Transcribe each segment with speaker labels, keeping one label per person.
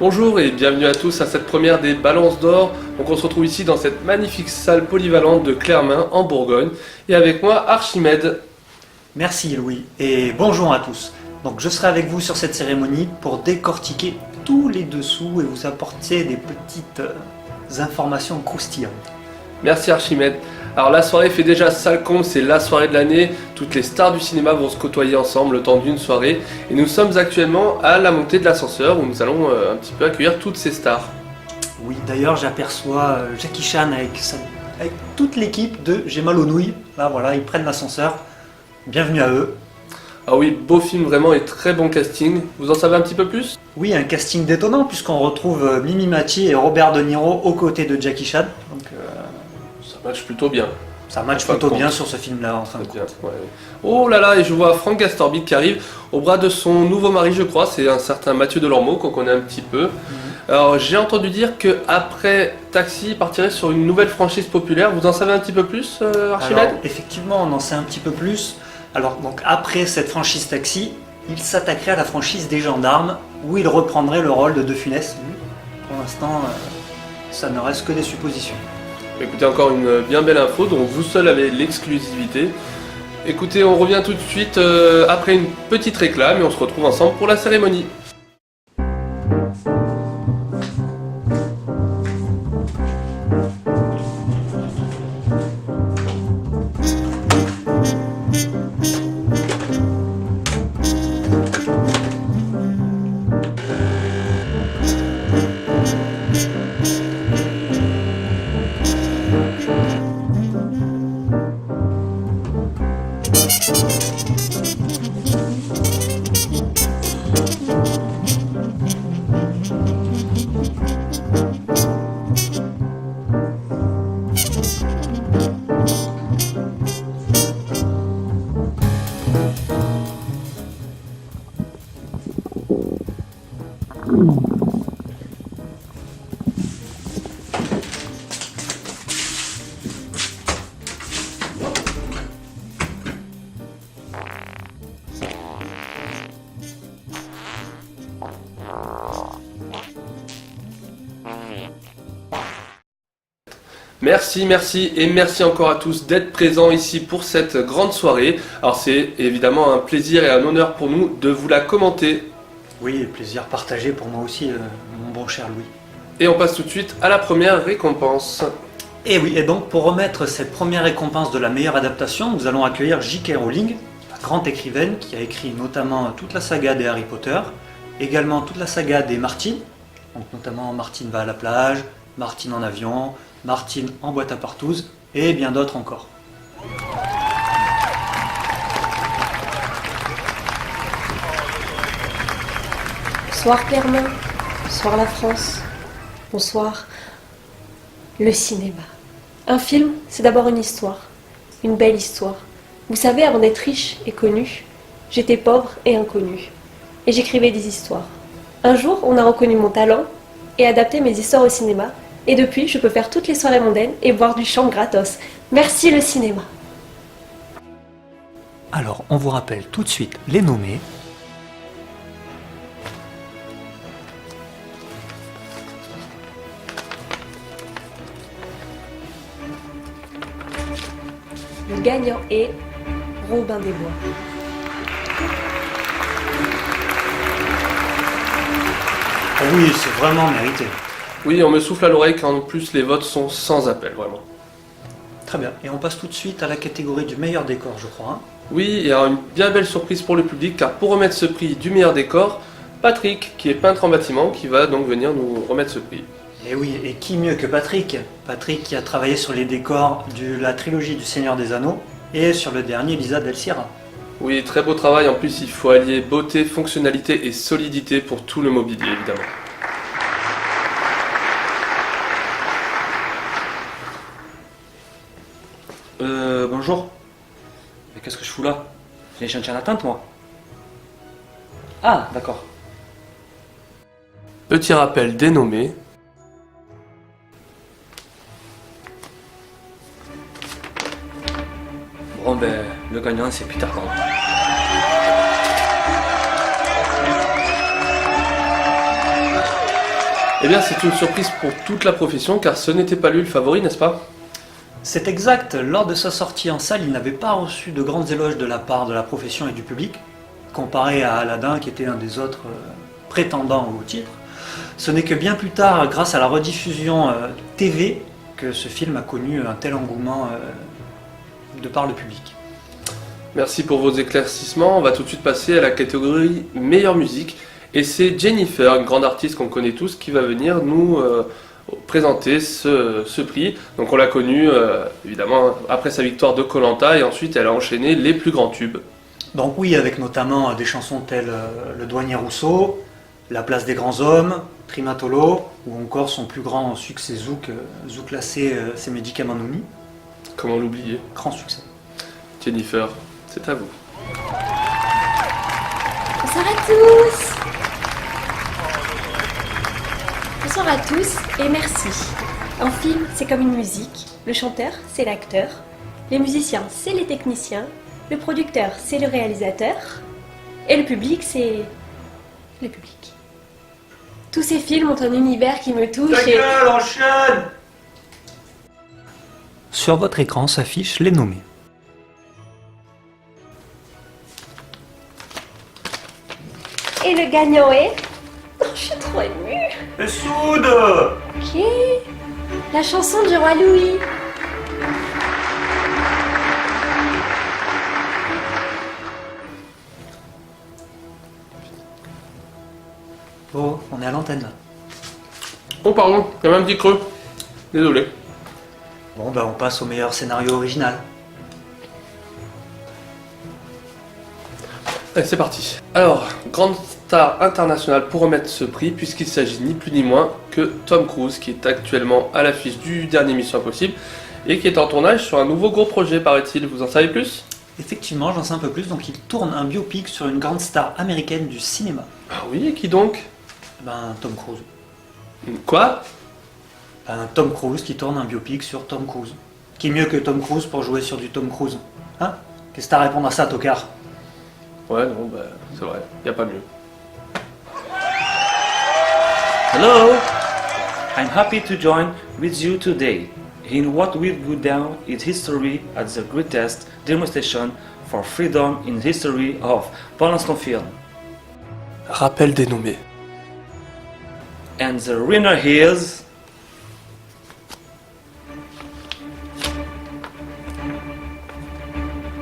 Speaker 1: Bonjour et bienvenue à tous à cette première des Balances d'Or. Donc on se retrouve ici dans cette magnifique salle polyvalente de Clermain en Bourgogne. Et avec moi Archimède.
Speaker 2: Merci Louis et bonjour à tous. Donc je serai avec vous sur cette cérémonie pour décortiquer tous les dessous et vous apporter des petites informations croustillantes.
Speaker 1: Merci Archimède. Alors la soirée fait déjà sale comble, c'est la soirée de l'année. Toutes les stars du cinéma vont se côtoyer ensemble le temps d'une soirée. Et nous sommes actuellement à la montée de l'ascenseur où nous allons un petit peu accueillir toutes ces stars.
Speaker 2: Oui, d'ailleurs j'aperçois Jackie Chan avec toute l'équipe de J'ai mal aux nouilles. Là voilà, ils prennent l'ascenseur. Bienvenue à eux.
Speaker 1: Ah oui, beau film vraiment et très bon casting. Vous en savez un petit peu plus?
Speaker 2: Oui, un casting détonnant puisqu'on retrouve Mimi Mati et Robert De Niro aux côtés de Jackie Chan. Donc,
Speaker 1: ça match plutôt bien.
Speaker 2: Ça match plutôt bien sur ce film-là en fin de compte.
Speaker 1: Ouais. Oh là là, et je vois Franck Gastambide qui arrive au bras de son nouveau mari, je crois, c'est un certain Mathieu Delormeau qu'on connaît un petit peu. Alors j'ai entendu dire qu'après Taxi, il partirait sur une nouvelle franchise populaire. Vous en savez un petit peu plus, Archimède?
Speaker 2: Alors, effectivement, on en sait un petit peu plus. Alors, donc, après cette franchise Taxi, il s'attaquerait à la franchise des Gendarmes, où il reprendrait le rôle de De Funès. Pour l'instant, ça ne reste que des suppositions.
Speaker 1: Écoutez, encore une bien belle info, dont vous seul avez l'exclusivité. Écoutez, on revient tout de suite après une petite réclame et on se retrouve ensemble pour la cérémonie. Merci et merci encore à tous d'être présents ici pour cette grande soirée. Alors c'est évidemment un plaisir et un honneur pour nous de vous la commenter.
Speaker 2: Oui, plaisir partagé pour moi aussi, mon bon cher Louis.
Speaker 1: Et on passe tout de suite à la première récompense.
Speaker 2: Et oui, et donc pour remettre cette première récompense de la meilleure adaptation, nous allons accueillir J.K. Rowling, la grande écrivaine qui a écrit notamment toute la saga des Harry Potter, également toute la saga des Martine, donc notamment Martine va à la plage, Martine en avion, Martine en boîte à partouze et bien d'autres encore.
Speaker 3: Bonsoir Clermain, bonsoir la France, bonsoir le cinéma. Un film, c'est d'abord une histoire, une belle histoire. Vous savez, avant d'être riche et connu, j'étais pauvre et inconnu. Et j'écrivais des histoires. Un jour, on a reconnu mon talent et adapté mes histoires au cinéma. Et depuis, je peux faire toutes les soirées mondaines et boire du champ gratos. Merci le cinéma.
Speaker 2: Alors, on vous rappelle tout de suite les nommés.
Speaker 3: Le gagnant est Robin des Bois.
Speaker 2: Oh oui, c'est vraiment mérité.
Speaker 1: Oui, on me souffle à l'oreille qu'en plus les votes sont sans appel, vraiment.
Speaker 2: Très bien, et on passe tout de suite à la catégorie du meilleur décor, je crois.
Speaker 1: Oui, et alors une bien belle surprise pour le public, car pour remettre ce prix du meilleur décor, Patrick, qui est peintre en bâtiment, qui va donc venir nous remettre ce prix.
Speaker 2: Et oui, et qui mieux que Patrick? Patrick qui a travaillé sur les décors de la trilogie du Seigneur des Anneaux et sur le dernier Lisa del Sierra.
Speaker 1: Oui, très beau travail, en plus il faut allier beauté, fonctionnalité et solidité pour tout le mobilier, évidemment.
Speaker 4: Bonjour. Mais qu'est-ce que je fous là? J'ai une chaîne en attente, moi. Ah, d'accord.
Speaker 1: Petit rappel dénommé.
Speaker 4: Bon, ben, le gagnant, c'est Peter Pan.
Speaker 1: Eh bien, c'est une surprise pour toute la profession, car ce n'était pas lui le favori, n'est-ce pas?
Speaker 2: C'est exact, lors de sa sortie en salle, il n'avait pas reçu de grandes éloges de la part de la profession et du public, comparé à Aladdin qui était un des autres prétendants au titre. Ce n'est que bien plus tard, grâce à la rediffusion TV, que ce film a connu un tel engouement de par le public.
Speaker 1: Merci pour vos éclaircissements. On va tout de suite passer à la catégorie meilleure musique. Et c'est Jennifer, une grande artiste qu'on connaît tous, qui va venir nous présenter ce prix. Donc on l'a connue évidemment après sa victoire de Koh Lanta et ensuite elle a enchaîné les plus grands tubes.
Speaker 2: Donc oui, avec notamment des chansons telles Le Douanier Rousseau, La Place des Grands Hommes, Trimatolo, ou encore son plus grand succès Zouk, Zouk Lassé, ses médicaments Nouni.
Speaker 1: Comment l'oublier?
Speaker 2: Grand succès.
Speaker 1: Jennifer, c'est à vous.
Speaker 3: Bonsoir à tous. Bonsoir à tous et merci. Un film, c'est comme une musique. Le chanteur, c'est l'acteur. Les musiciens, c'est les techniciens. Le producteur, c'est le réalisateur. Et le public, c'est le public. Tous ces films ont un univers qui me touche
Speaker 2: Ta gueule, enchaîne! Sur votre écran s'affichent les nommés.
Speaker 3: Et le gagnant est... Oh, je suis trop émue.
Speaker 2: Et soude!
Speaker 3: Ok. La chanson du roi Louis.
Speaker 2: Oh, on est à l'antenne là.
Speaker 1: Oh pardon, il y a même un petit creux. Désolé.
Speaker 2: Bon, ben on passe au meilleur scénario original.
Speaker 1: Allez, c'est parti. Alors, grande star internationale pour remettre ce prix, puisqu'il s'agit ni plus ni moins que Tom Cruise, qui est actuellement à l'affiche du dernier Mission Impossible, et qui est en tournage sur un nouveau gros projet, paraît-il. Vous en savez plus?
Speaker 2: Effectivement, j'en sais un peu plus, donc il tourne un biopic sur une grande star américaine du cinéma.
Speaker 1: Ah oui, et qui donc?
Speaker 2: Ben, Tom Cruise.
Speaker 1: Quoi?
Speaker 2: Ben, Tom Cruise qui tourne un biopic sur Tom Cruise. Qui est mieux que Tom Cruise pour jouer sur du Tom Cruise? Hein? Qu'est-ce que t'as à répondre à ça, tocard?
Speaker 1: Ouais, non, bah, c'est vrai, y a pas mieux.
Speaker 4: Hello! I'm happy to join with you today in what will go down in history as the greatest demonstration for freedom in history of Paul-Stanfield.
Speaker 1: Rappel des nommés.
Speaker 4: And the winner is...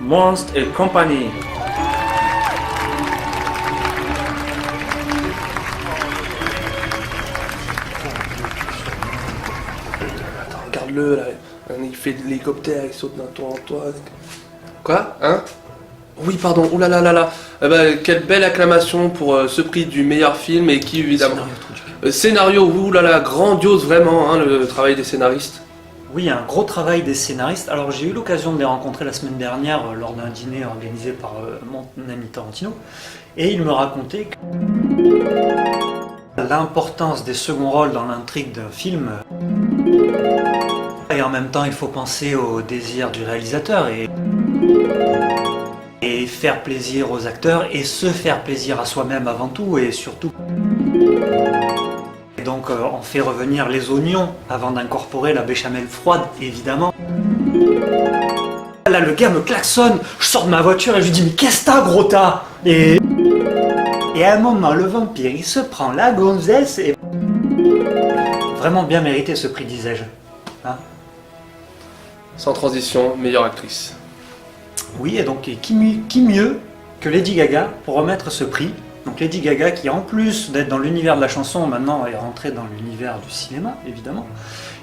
Speaker 4: Monster Company.
Speaker 1: Regarde-le là, il fait de l'hélicoptère, il saute d'un toit en toit. Quoi? Hein? Oui, pardon, oulala là là. Eh ben, quelle belle acclamation pour ce prix du meilleur film et qui évidemment. Scénario, oulala, grandiose vraiment, hein, le travail des scénaristes.
Speaker 2: Oui, un gros travail des scénaristes. Alors j'ai eu l'occasion de les rencontrer la semaine dernière lors d'un dîner organisé par mon ami Tarantino. Et il me racontait que l'importance des seconds rôles dans l'intrigue d'un film. Et en même temps, il faut penser au désir du réalisateur et faire plaisir aux acteurs et se faire plaisir à soi-même avant tout et surtout. Et donc on fait revenir les oignons avant d'incorporer la béchamel froide, évidemment. Là, le gars me klaxonne, je sors de ma voiture et je lui dis « Mais qu'est-ce que t'as, gros tas ?» Et à un moment, le vampire, il se prend la gonzesse et... Vraiment bien mérité ce prix, disais-je. Hein?
Speaker 1: Sans transition, meilleure actrice.
Speaker 2: Oui, et donc qui mieux que Lady Gaga pour remettre ce prix? Donc Lady Gaga qui, en plus d'être dans l'univers de la chanson, maintenant est rentrée dans l'univers du cinéma, évidemment.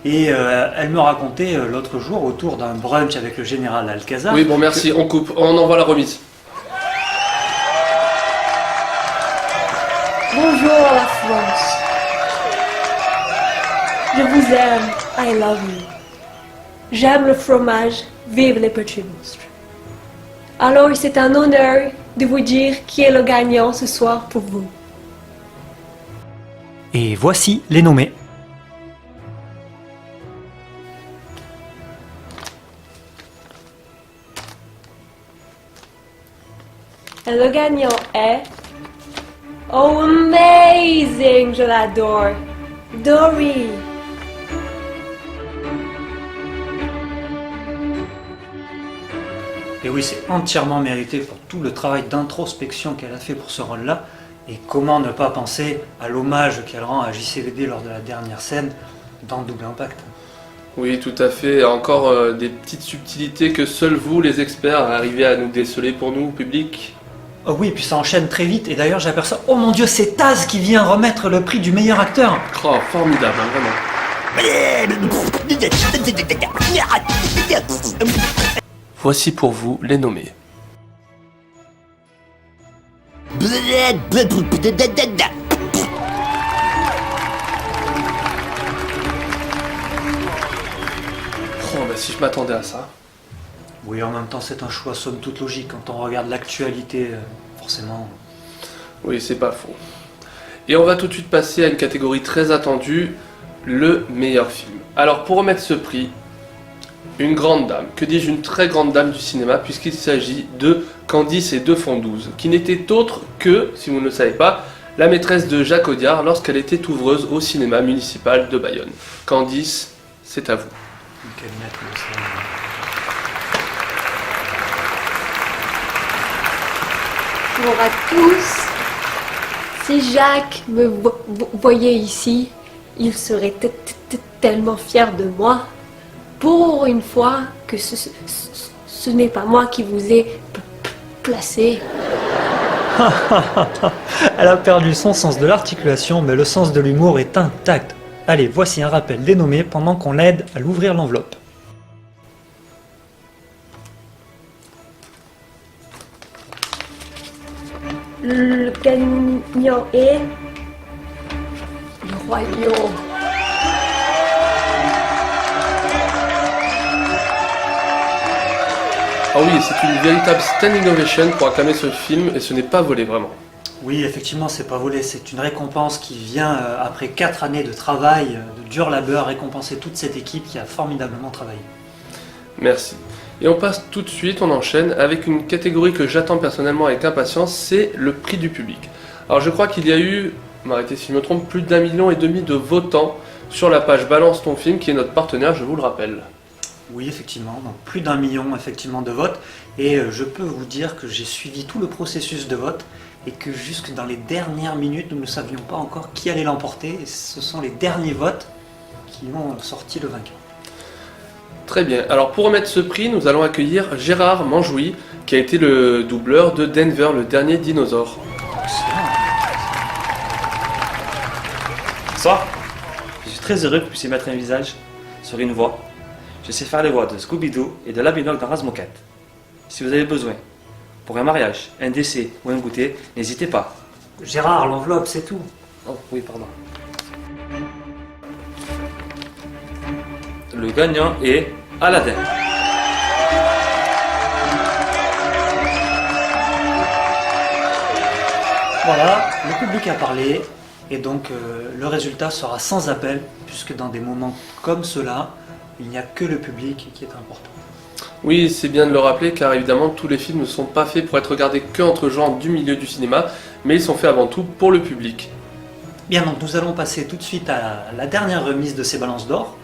Speaker 2: Et elle me racontait l'autre jour, autour d'un brunch avec le général Alcazar...
Speaker 1: Oui, bon, merci, on coupe, on envoie la remise.
Speaker 3: Bonjour la France. Je vous aime. I love you. J'aime le fromage. Vive les petits monstres. Alors c'est un honneur de vous dire qui est le gagnant ce soir pour vous.
Speaker 2: Et voici les nommés.
Speaker 3: Et le gagnant est... Oh, amazing! Je l'adore. Dory.
Speaker 2: Et oui, c'est entièrement mérité pour tout le travail d'introspection qu'elle a fait pour ce rôle-là. Et comment ne pas penser à l'hommage qu'elle rend à JCVD lors de la dernière scène dans Double Impact.
Speaker 1: Oui, tout à fait. Encore des petites subtilités que seuls vous, les experts, arrivez à nous déceler pour nous, public.
Speaker 2: Oh oui, puis ça enchaîne très vite. Et d'ailleurs, j'aperçois, oh mon Dieu, c'est Taz qui vient remettre le prix du meilleur acteur.
Speaker 1: Oh, formidable, hein, vraiment. Voici pour vous les nommés. Oh, bah si je m'attendais à ça.
Speaker 2: Oui, en même temps, c'est un choix somme toute logique. Quand on regarde l'actualité, forcément.
Speaker 1: Oui, c'est pas faux. Et on va tout de suite passer à une catégorie très attendue, le meilleur film. Alors pour remettre ce prix, une grande dame, que dis-je, une très grande dame du cinéma, puisqu'il s'agit de Candice et 2 font 12, qui n'était autre que, si vous ne le savez pas, la maîtresse de Jacques Audiard lorsqu'elle était ouvreuse au cinéma municipal de Bayonne. Candice, c'est à vous.
Speaker 2: Quel maître de ça.
Speaker 3: Bonjour à tous. Si Jacques me voyait ici, il serait tellement fier de moi. Pour une fois que ce n'est pas moi qui vous ai placé.
Speaker 2: Elle a perdu son sens de l'articulation, mais le sens de l'humour est intact. Allez, voici un rappel des nommés pendant qu'on l'aide à l'ouvrir l'enveloppe.
Speaker 3: Le gagnant est le roi lion.
Speaker 1: Ah oui, c'est une véritable standing ovation pour acclamer ce film, et ce n'est pas volé vraiment.
Speaker 2: Oui, effectivement, c'est pas volé, c'est une récompense qui vient après 4 années de travail, de dur labeur, récompenser toute cette équipe qui a formidablement travaillé.
Speaker 1: Merci. Et on passe tout de suite, on enchaîne avec une catégorie que j'attends personnellement avec impatience, c'est le prix du public. Alors je crois qu'il y a eu, m'arrêtez si je me trompe, plus d'1,5 million de votants sur la page Balance ton film, qui est notre partenaire, je vous le rappelle.
Speaker 2: Oui, effectivement, donc plus d'1 million effectivement de votes, et je peux vous dire que j'ai suivi tout le processus de vote, et que jusque dans les dernières minutes, nous ne savions pas encore qui allait l'emporter, et ce sont les derniers votes qui ont sorti le vainqueur.
Speaker 1: Très bien. Alors pour remettre ce prix, nous allons accueillir Gérard Manjouy, qui a été le doubleur de Denver, le dernier dinosaure.
Speaker 4: Bonsoir. Je suis très heureux que vous puissiez mettre un visage sur une voix. Je sais faire les voix de Scooby-Doo et de Labinoc dans Razmoket. Si vous avez besoin, pour un mariage, un décès ou un goûter, n'hésitez pas.
Speaker 2: Gérard, l'enveloppe, c'est tout.
Speaker 4: Oh oui, pardon. Le gagnant est Aladdin.
Speaker 2: Voilà, le public a parlé, et donc le résultat sera sans appel, puisque dans des moments comme cela, il n'y a que le public qui est important.
Speaker 1: Oui, c'est bien de le rappeler, car évidemment tous les films ne sont pas faits pour être regardés qu'entre gens du milieu du cinéma, mais ils sont faits avant tout pour le public.
Speaker 2: Bien, donc nous allons passer tout de suite à la dernière remise de ces balances d'or.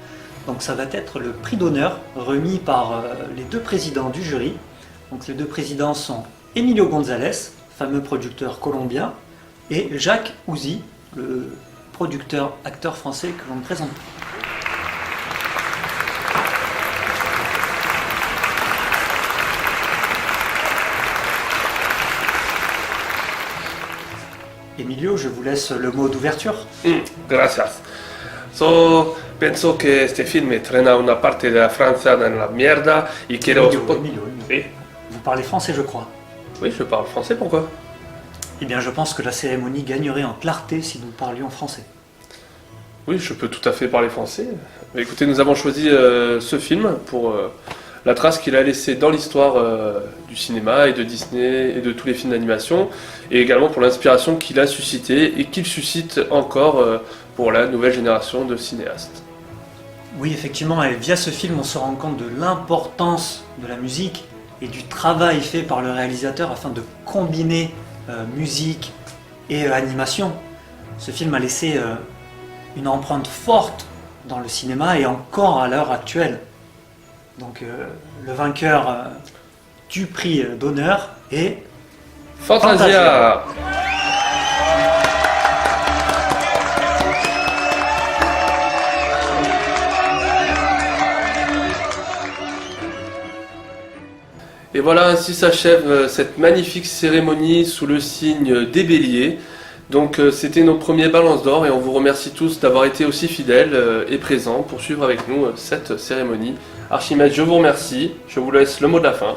Speaker 2: Donc ça va être le prix d'honneur remis par les 2 présidents du jury. Donc les 2 présidents sont Emilio González, fameux producteur colombien, et Jacques Ouzi, le producteur-acteur français que l'on ne présente pas. Emilio, je vous laisse le mot d'ouverture.
Speaker 1: Gracias. So, penso que este film trena una parte de la Francia dans la mierda y quiero...
Speaker 2: Emilio.
Speaker 1: Oui.
Speaker 2: Vous parlez français, je crois.
Speaker 1: Oui, je parle français, pourquoi?
Speaker 2: Eh bien, je pense que la cérémonie gagnerait en clarté si nous parlions français.
Speaker 1: Oui, je peux tout à fait parler français. Mais écoutez, nous avons choisi ce film pour la trace qu'il a laissée dans l'histoire du cinéma et de Disney et de tous les films d'animation, et également pour l'inspiration qu'il a suscité et qu'il suscite encore pour la nouvelle génération de cinéastes.
Speaker 2: Oui, effectivement, et via ce film, on se rend compte de l'importance de la musique et du travail fait par le réalisateur afin de combiner musique et animation. Ce film a laissé une empreinte forte dans le cinéma et encore à l'heure actuelle. Donc le vainqueur du prix d'honneur est
Speaker 1: Fantasia. Et voilà, ainsi s'achève cette magnifique cérémonie sous le signe des béliers. Donc c'était nos premiers balances d'or et on vous remercie tous d'avoir été aussi fidèles et présents pour suivre avec nous cette cérémonie. Archimède, je vous remercie. Je vous laisse le mot de la fin.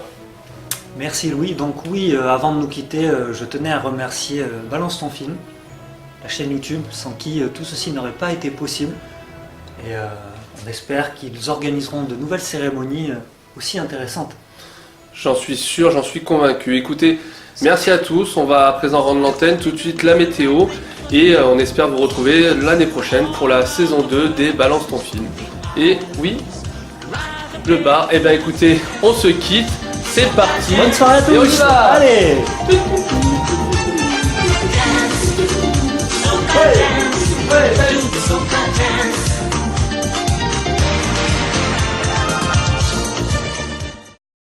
Speaker 2: Merci Louis. Donc oui, avant de nous quitter, je tenais à remercier Balance ton film, la chaîne YouTube, sans qui tout ceci n'aurait pas été possible. Et on espère qu'ils organiseront de nouvelles cérémonies aussi intéressantes.
Speaker 1: J'en suis sûr, j'en suis convaincu. Écoutez, merci à tous. On va à présent rendre l'antenne, tout de suite la météo. Et on espère vous retrouver l'année prochaine pour la saison 2 des Balance ton film. Et oui, le bar. Eh bien écoutez, on se quitte. C'est parti.
Speaker 2: Bonne soirée à tous.
Speaker 1: Et on y va.
Speaker 2: Allez.
Speaker 1: Ouais,